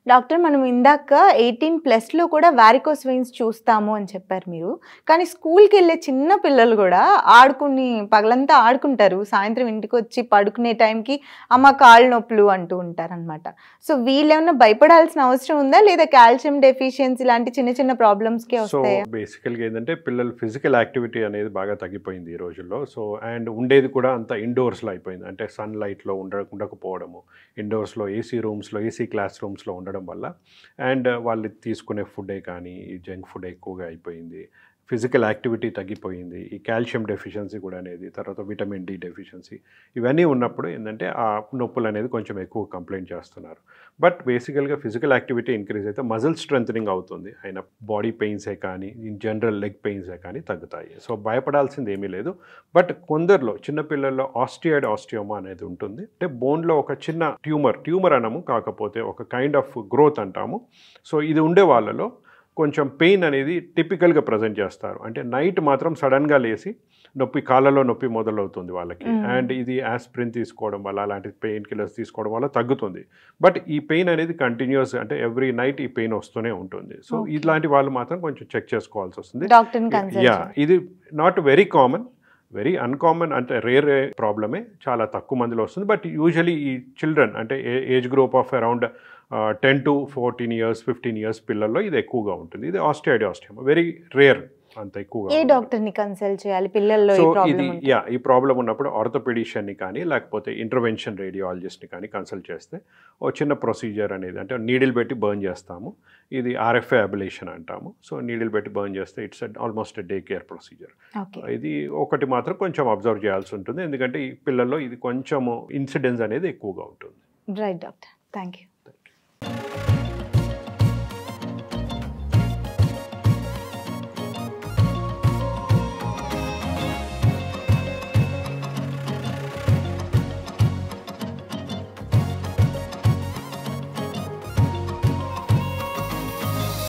Doctor మనం ఇందాక 18+లో కూడా వారికోస్ వెయిన్స్ చూస్తాము అని చెప్పారు మీరు. కానీ స్కూల్‌కెళ్ళే చిన్న పిల్లలు గూడా పగలంతా ఆడుకుంటారు. సాయంత్రం ఇంటికొచ్చి పడుకునే టైంకి అమ్మ కాళ్ళు నొప్పులు అంటూ ఉంటారనమాట. సో వీళ్ళేమన్నా భయపడాల్సిన అవసరం ఉందా? లేదా కాల్షియం డెఫిషియన్సీ లాంటి చిన్న చిన్న ప్రాబ్లమ్స్‌కే వస్తాయా? బేసికల్‌గా ఏందంటే పిల్లలు ఫిజికల్ యాక్టివిటీ అనేది బాగా తగ్గిపోయింది ఈ రోజుల్లో. అండ్ ఉండేది కూడా అంతా ఇండోర్స్‌లో అయిపోయింది. అంటే సన్‌లైట్‌లో ఉండకపోవడము. ఇండోర్స్‌లో ఏసీ రూమ్స్‌లో, ఏసీ క్లాస్ రూమ్స్‌లో ఉండడం వల్ల అండ్ వాళ్ళు తీసుకునే ఫుడ్డే కానీ, ఈ జంక్ ఫుడ్ ఎక్కువగా అయిపోయింది. ఫిజికల్ యాక్టివిటీ తగ్గిపోయింది. ఈ కాల్షియం డెఫిషియన్సీ కూడా అనేది, తర్వాత విటమిన్ డి డెఫిషియన్సీ ఇవన్నీ ఉన్నప్పుడు ఏందంటే ఆ నొప్పులనేది కొంచెం ఎక్కువ కంప్లెయింట్ చేస్తున్నారు. బట్ బేసికల్‌గా ఫిజికల్ యాక్టివిటీ ఇంక్రీజ్ అయితే మజిల్ స్ట్రెంథెనింగ్ అవుతుంది. అయినా బాడీ పెయిన్సే కానీ, ఇన్ జనరల్ లెగ్ పెయిన్సే కానీ తగ్గుతాయి. సో భయపడాల్సింది ఏమీ లేదు. బట్ కొందరిలో చిన్న పిల్లల్లో ఆస్టియోమా అనేది ఉంటుంది. అంటే బోన్‌లో ఒక చిన్న ట్యూమర్ అనము, కాకపోతే ఒక కైండ్ ఆఫ్ గ్రోత్ అంటాము. సో ఇది ఉండే వాళ్ళలో కొంచెం పెయిన్ అనేది టిపికల్‌గా ప్రెజెంట్ చేస్తారు. అంటే నైట్ మాత్రం సడెన్‌గా లేసి కాళ్ళలో నొప్పి మొదలవుతుంది వాళ్ళకి. అండ్ ఇది యాస్పిరిన్ తీసుకోవడం వల్ల, అలాంటి పెయిన్ కిల్లర్స్ తీసుకోవడం వల్ల తగ్గుతుంది. బట్ ఈ పెయిన్ అనేది కంటిన్యూయస్, అంటే ఎవ్రీ నైట్ ఈ పెయిన్ వస్తూనే ఉంటుంది. సో ఇట్లాంటి వాళ్ళు మాత్రం కొంచెం చెక్ చేసుకోవాల్సి వస్తుంది. ఇది not very common, very uncommon, అంటే రేర్ ప్రాబ్లమే, చాలా తక్కువ మందిలో వస్తుంది. బట్ యూజువల్లీ ఈ చిల్డ్రన్ అంటే age group of around 10 to 14 years, 15 years పిల్లల్లో ఇది ఎక్కువగా ఉంటుంది. ఇది ఆస్టియోమా వెరీ రేర్, అంత ఎక్కువగా. ఏ డాక్టర్‌ని కన్సల్ట్ చేయాలి పిల్లల్లో ఈ ప్రాబ్లమ్ ఉంటే? ఈ ప్రాబ్లమ్ ఉన్నప్పుడు ఆర్థోపెడిషియన్‌ని కానీ, లేకపోతే ఇంటర్వెన్షన్ రేడియాలజిస్ట్‌ని కానీ కన్సల్ట్ చేస్తే ఓ చిన్న ప్రొసీజర్ అనేది, అంటే నీడిల్ పెట్టి బర్న్ చేస్తాము. ఇది ఆర్ఎఫ్ఏ అబ్లేషన్ అంటాము. సో నీడిల్ పెట్టి బర్న్ చేస్తే it's almost day care procedure. ఇది ఒకటి మాత్రం కొంచెం అబ్జర్వ్ చేయాల్సి ఉంటుంది. ఎందుకంటే ఈ పిల్లల్లో ఇది కొంచెము ఇన్సిడెన్స్ అనేది ఎక్కువగా ఉంటుంది. Right doctor. Thank you.